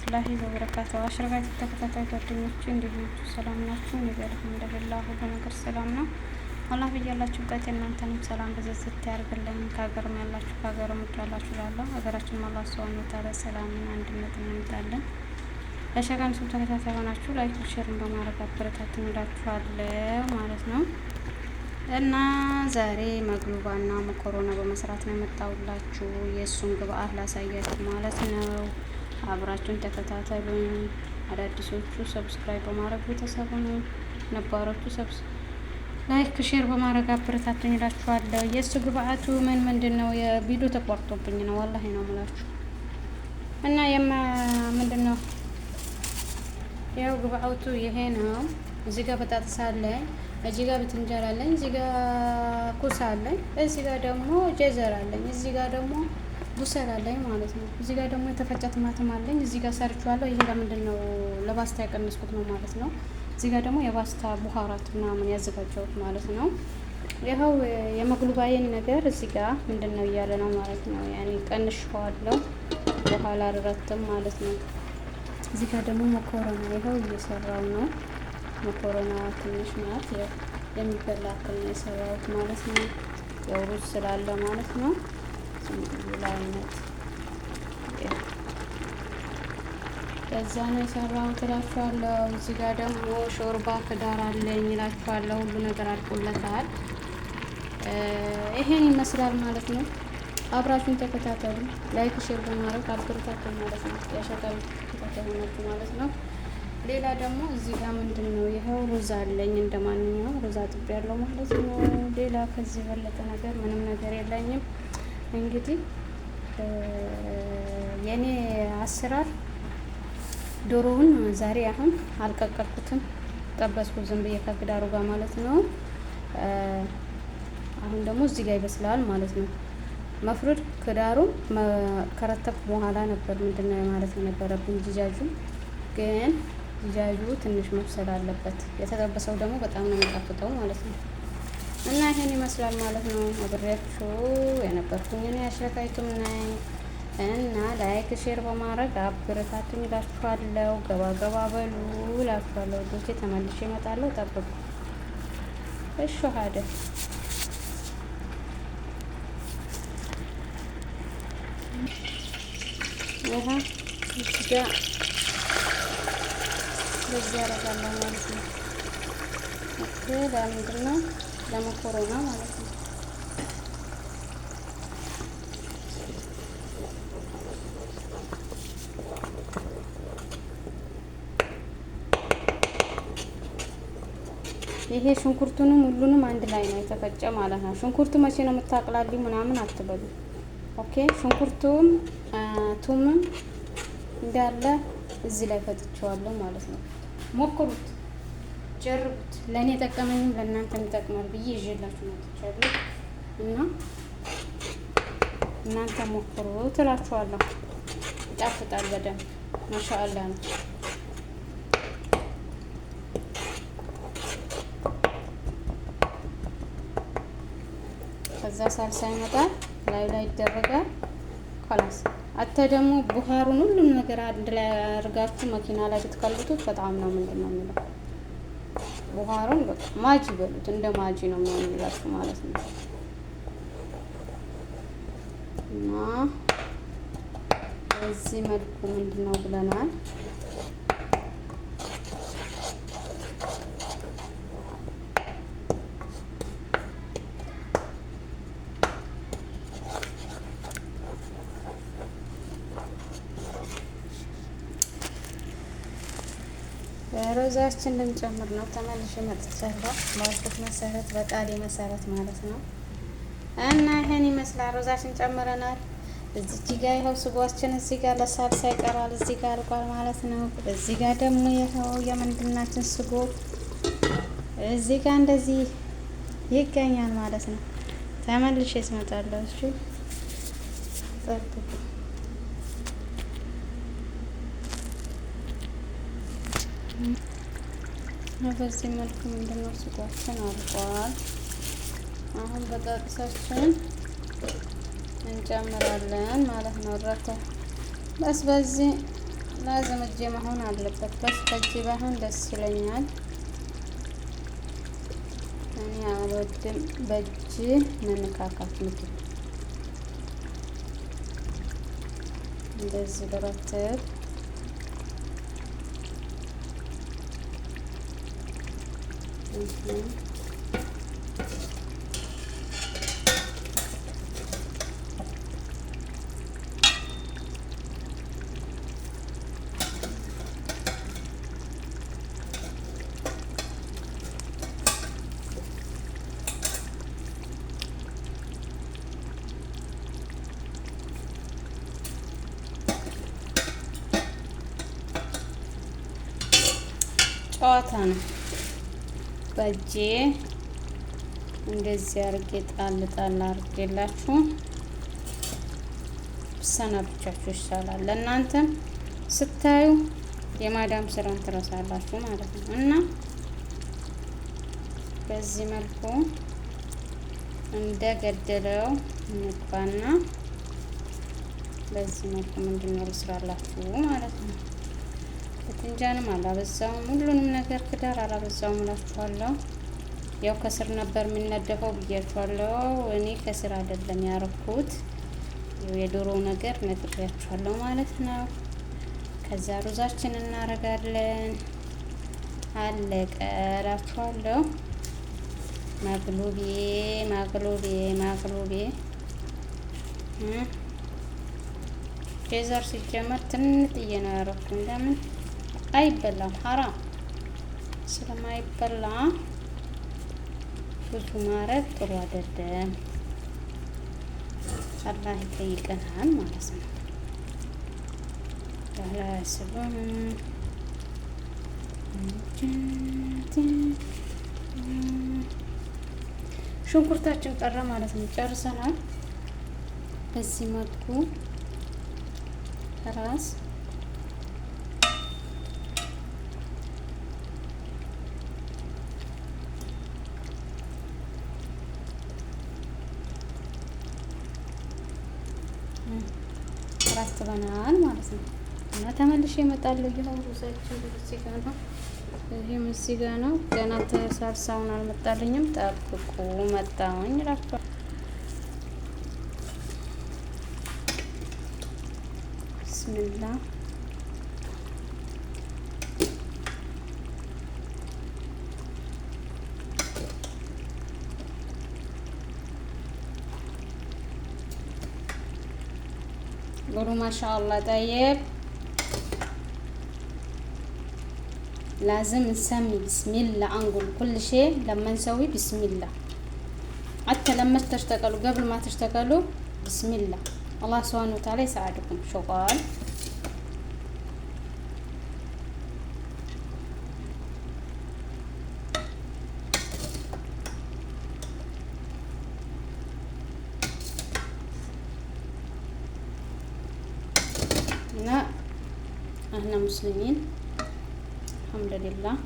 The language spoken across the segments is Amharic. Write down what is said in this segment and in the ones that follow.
ወራህመቱላሂ ወበረካቱ። አሽረጋት ተከታታይ ጓደኞቼ እንዴት ናችሁ? ሰላም ናችሁ? እኔ አልሐምዱሊላህ ሁሉ ነገር ሰላም ነው። አላህ በያላችሁበት የእናንተንም ሰላም በዘዝት ያርግልኝ። ከሀገርም ያላችሁ ከሀገርም ውጭ ያላችሁ ላለው ሀገራችን አላህ ሱብሃነሁ ወተዓላ ሰላምን አንድነትን ያምጣልን። ለሸጋም ሰው ተከታታይ ሆናችሁ ላይክ ሼርን በማድረግ አበረታቱን እላችኋለሁ ማለት ነው። እና ዛሬ መግሉባና መኮሮና በመስራት ነው የመጣሁላችሁ። የእሱን ግብአት ላሳያችሁ ማለት ነው። አብራችሁን ተከታተሉኝ። አዳዲሶቹ ሰብስክራይብ በማድረግ ቤተሰቡ ነው፣ ነባሮቹ ላይክ ሼር በማድረግ አበረታቱኝ እላችኋለሁ። የእሱ ግብአቱ ምንድን ነው? የቪዲዮ ተቋርጦብኝ ነው ወላሂ ነው የምላችሁ። እና ምንድን ነው ያው ግብአቱ ይሄ ነው። እዚህ ጋር በጣጥስ አለኝ፣ እዚህ ጋር ብትንጀራ አለኝ፣ እዚህ ጋር ኩስ አለኝ፣ እዚህ ጋር ደግሞ ጀዘር አለኝ፣ እዚህ ጋር ደግሞ ቡሰል አለኝ ማለት ነው። እዚህ ጋር ደግሞ የተፈጨ ቲማቲም አለኝ። እዚህ ጋር ሰርቼዋለሁ። ይሄ ለምንድን ነው? ለፓስታ ያቀነስኩት ነው ማለት ነው። እዚህ ጋር ደግሞ የፓስታ ቡሃራት ምናምን ያዘጋጀሁት ማለት ነው። ይኸው የመግሉባዬን ነገር እዚህ ጋር ምንድን ነው እያለ ነው ማለት ነው። ያኔ ቀንሼዋለሁ በኋላ አልረትም ማለት ነው። እዚህ ጋር ደግሞ መኮረና ይኸው እየሰራው ነው። መኮረና ትንሽ ናት፣ የሚበላ አክል ነው የሰራሁት ማለት ነው። ያው ሩዝ ስላለ ማለት ነው። አይነት ከዛ ነው የሰራሁት እላችኋለሁ። እዚህ ጋር ደግሞ ሾርባ ክዳር አለኝ እላችኋለሁ። ሁሉ ነገር አልቆለታል። ይሄን ይመስላል ማለት ነው። አብራችሁን ተከታተሉ። ላይክ ሼር በማድረግ አበረታቱኝ ማለት ነው። ያሻጋል ተከታተሉ ማለት ነው። ሌላ ደግሞ እዚህ ጋር ምንድን ነው ይኸው ሩዝ አለኝ። እንደማንኛውም ሩዝ አጥቤያለሁ ማለት ነው። ሌላ ከዚህ የበለጠ ነገር ምንም ነገር የለኝም። እንግዲህ የኔ አሰራር ዶሮውን ዛሬ አሁን አልቀቀልኩትም፣ ጠበስኩት ዝም ብዬ ከክዳሩ ጋር ማለት ነው። አሁን ደግሞ እዚህ ጋር ይበስላል ማለት ነው። መፍሩድ ክዳሩ ከረተብኩ በኋላ ነበር ምንድነው ማለት የነበረብኝ ጅጃጁ፣ ግን ጅጃጁ ትንሽ መብሰል አለበት። የተጠበሰው ደግሞ በጣም ነው የሚጣፍጠው ማለት ነው። እና ይሄን ይመስላል ማለት ነው። አብሬያችሁ የነበርኩኝ እኔ አሽረካይቱም ነኝ። እና ላይክ ሼር በማድረግ አበረታቱኝ እላችኋለሁ። ገባ ገባ በሉ እላችኋለሁ። ወዶቼ ተመልሼ እመጣለሁ፣ ጠብቁ። እሺ ሀደ ይሄ እዚጋ በዚህ ያደርጋለሁ ማለት ነው። ኦኬ ለምንድን ነው? ለመኮሮና ማለት ነው። ይሄ ሽንኩርቱንም ሁሉንም አንድ ላይ ነው የተፈጨ ማለት ነው። ሽንኩርቱ መቼ ነው የምታቅላልኝ ምናምን አትበሉ። ኦኬ ሽንኩርቱም ቱምም እንዳለ እዚህ ላይ ፈትቼዋለሁ ማለት ነው። ሞክሩት፣ ጀርቡት። ለእኔ የጠቀመኝም ለእናንተም ይጠቅማል ብዬ ይዤላችሁ መጥቻለሁ እና እናንተ ሞክሩት እላችኋለሁ። ይጣፍጣል በደንብ ማሻአላ ነው። ከዛ ሳልሳ ይመጣል፣ ላይ ይደረጋል። خلاص አተ ደግሞ ቡሃሩን ሁሉም ነገር አንድ ላይ አድርጋችሁ መኪና ላይ ብትከልቱት በጣም ነው ምንድን ነው የሚለው ቡሃሩን በቃ ማጂ በሉት፣ እንደ ማጂ ነው የሚሆንላችሁ ማለት ነው። እና በዚህ መልኩ ምንድን ነው ብለናል። ሮዛችን ልንጨምር ነው። ተመልሼ መጥቻለሁ ባልኩት መሰረት በቃሌ መሰረት ማለት ነው። እና ይሄን ይመስላል። ሮዛችን ጨምረናል። እዚህ ጋር ይኸው ስጓችን እዚህ ጋር ለሳልሳ ይቀራል፣ እዚህ ጋር አልቋል ማለት ነው። እዚህ ጋር ደግሞ ይኸው የምንድናችን ስጎ እዚህ ጋር እንደዚህ ይገኛል ማለት ነው። ተመልሼ እመጣለሁ። እሺ ጠብቁ። በዚህ መልኩ ምንድነው ስጓችን አልቋል። አሁን በጣጥሳችን እንጨምራለን ማለት ነው። ረተ በስ በዚህ ላዝም እጄ መሆን አለበት። በስ በእጄ ባይሆን ደስ ይለኛል። እኔ አልወድም በእጅ መነካካት ምግብ። እንደዚህ በረትብ ጨዋታ ነው። በእጄ እንደዚህ አርጌ ጣል ጣል አርጌላችሁ ብሰናብቻችሁ ይሻላል። ለእናንተም ስታዩ የማዳም ስራን ትረሳላችሁ ማለት ነው። እና በዚህ መልኩ እንደገደለው እንግባና በዚህ መልኩ ምንድነው ልስራላችሁ ማለት ነው። በትንጃንም አላበዛውም፣ ሁሉንም ነገር ክዳር አላበዛውም እላችኋለሁ። ያው ከስር ነበር የሚነደፈው ብያችኋለሁ። እኔ ከስር አይደለም ያረኩት፣ የዶሮ ነገር ነግሬያችኋለሁ ማለት ነው። ከዛ ሩዛችን እናረጋለን። አለቀ እላችኋለሁ። ማግሉቤ ማግሉቤ ማግሉቤ ጄዘር ሲጀመር ትንጥዬ ነው ያረኩት። እንደምን አይበላም፣ ሐራም ስለማይበላ ብዙ ማረግ ጥሩ አይደለም። አላህ ይጠይቀናል ማለት ነው። ያላስብም ሽንኩርታችን ቀረ ማለት ነው። ጨርሰናል። በዚህ መልኩ ራስ አራትበናል ማለት ነው። እና ተመልሼ እመጣለሁ። ይኸው ሩዛችን እዚህ ጋር ነው፣ ይሄም እዚህ ጋር ነው። ገና ተሳልሳውን አልመጣልኝም። ጠብቁ፣ መጣሁኝ እላችኋለሁ። ብስሚላ قولوا ما شاء الله. طيب لازم نسمي بسم الله، نقول كل شيء لما نسوي بسم الله، حتى لما تشتغلوا قبل ما تشتغلوا بسم الله. الله سبحانه وتعالى يساعدكم. شغال لا احنا مسلمين الحمد لله.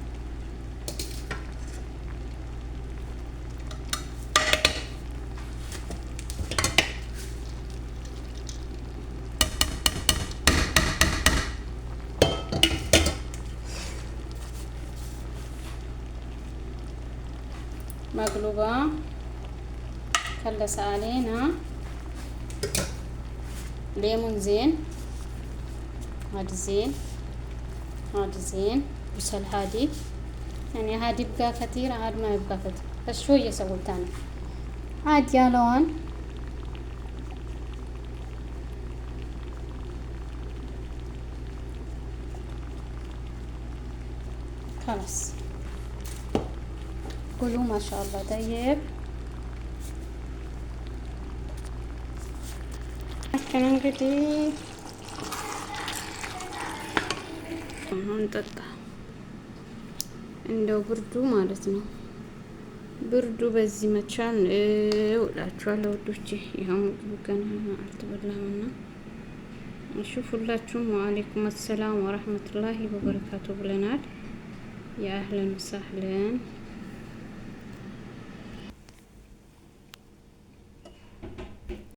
مقلوبة خلص علينا ليمون زين، هاد زين، هاد زين، بسل هادي يعني هاد يبقى كثير، هاد ما يبقى كثير، بس شوية سويت أنا عاد يا لون. خلاص قولوا ما شاء الله. طيب عشان እንግዲህ አሁን ጠጣ እንደው ብርዱ ማለት ነው። ብርዱ በዚህ መቻል እውላችኋለሁ ወዶቼ። ይሄው ገና አልተበላምና እሺ፣ ሁላችሁም ወአለይኩም ሰላም ወራህመቱላሂ ወበረካቱ ብለናል። ያ አህለን ወሰህለን